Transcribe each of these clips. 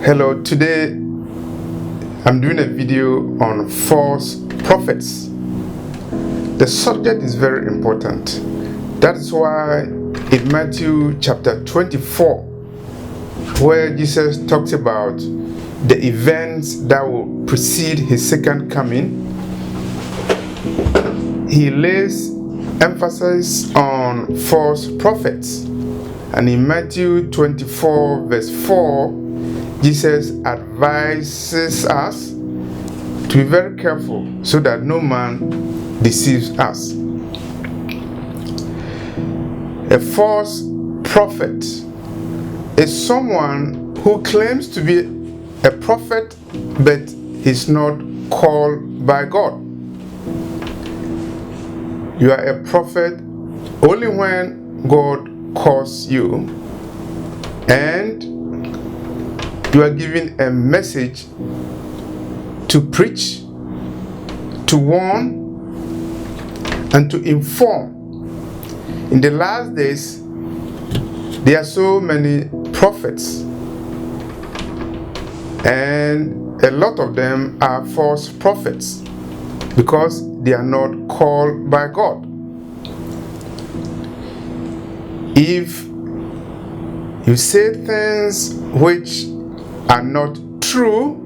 Hello, today I'm doing a video on false prophets. The subject is very important. That is why in Matthew chapter 24, where Jesus talks about the events that will precede his second coming, he lays emphasis on false prophets. And in Matthew 24 verse 4, Jesus advises us to be very careful so that no man deceives us. A false prophet is someone who claims to be a prophet but is not called by God. You are a prophet only when God calls you and you are given a message to preach, to warn, and to inform. In the last days, there are so many prophets, and a lot of them are false prophets because they are not called by God. If you say things which are not true,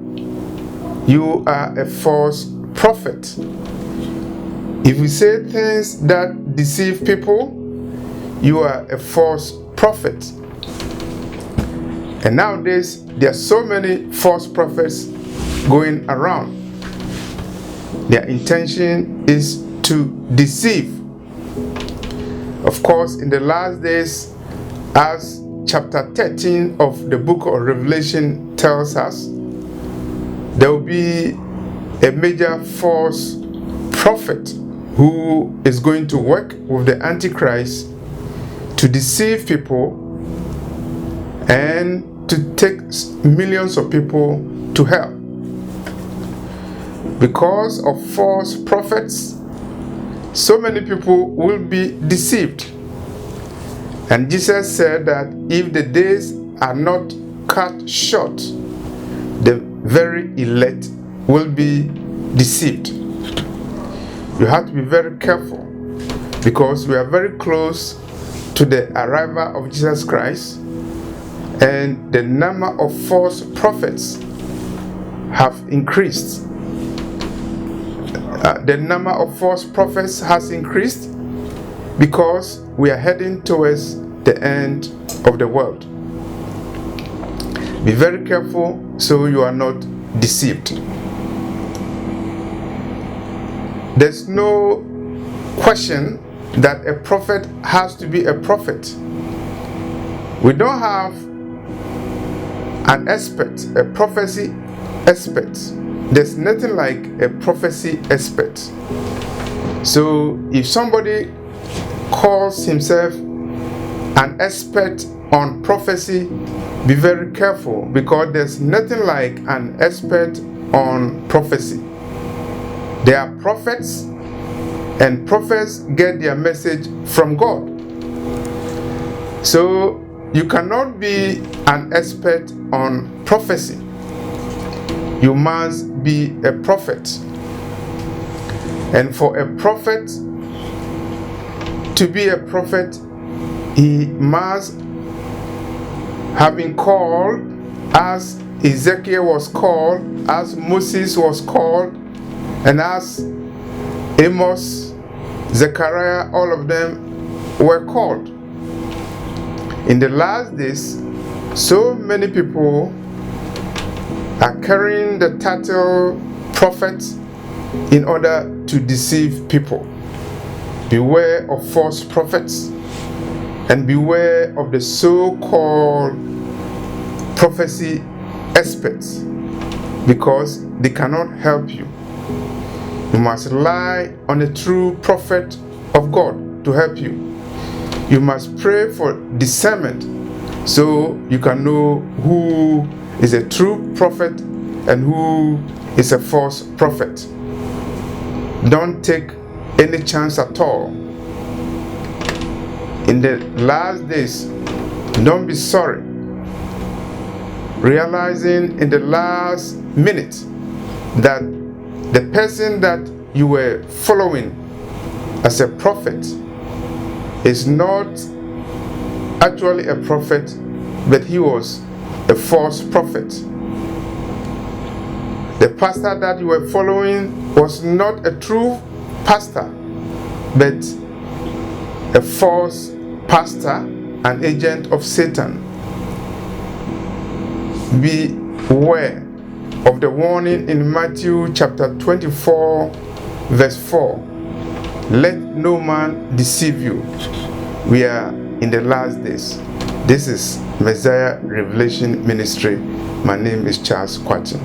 you are a false prophet. If you say things that deceive people, you are a false prophet. And nowadays, there are so many false prophets going around. Their intention is to deceive. Of course, in the last days, as chapter 13 of the book of Revelation tells us, there will be a major false prophet who is going to work with the Antichrist to deceive people and to take millions of people to hell. Because of false prophets, so many people will be deceived. And Jesus said that if the days are not cut short, the very elect will be deceived. You have to be very careful because we are very close to the arrival of Jesus Christ, and the number of false prophets have increased. The number of false prophets has increased because we are heading towards the end of the world. Be very careful so you are not deceived. There's no question that a prophet has to be a prophet. We don't have an expert, a prophecy expert. There's nothing like a prophecy expert. So if somebody calls himself an expert on prophecy, be very careful because there's nothing like an expert on prophecy. There are prophets, and prophets get their message from God. So you cannot be an expert on prophecy. You must be a prophet. And for a prophet to be a prophet, he must have been called as Ezekiel was called, as Moses was called, and as Amos, Zechariah, all of them were called. In the last days, so many people are carrying the title prophet in order to deceive people. Beware of false prophets and beware of the so-called prophecy experts because they cannot help you. You must rely on a true prophet of God to help you. You must pray for discernment so you can know who is a true prophet and who is a false prophet. Don't take any chance at all. In the last days, don't be sorry. realizing in the last minute that the person that you were following as a prophet is not actually a prophet, but he was a false prophet. The pastor that you were following was not a true pastor, but a false pastor, an agent of Satan. Beware of the warning in Matthew chapter 24, verse 4. Let no man deceive you. We are in the last days. This is Messiah Revelation Ministry. My name is Charles Quatin.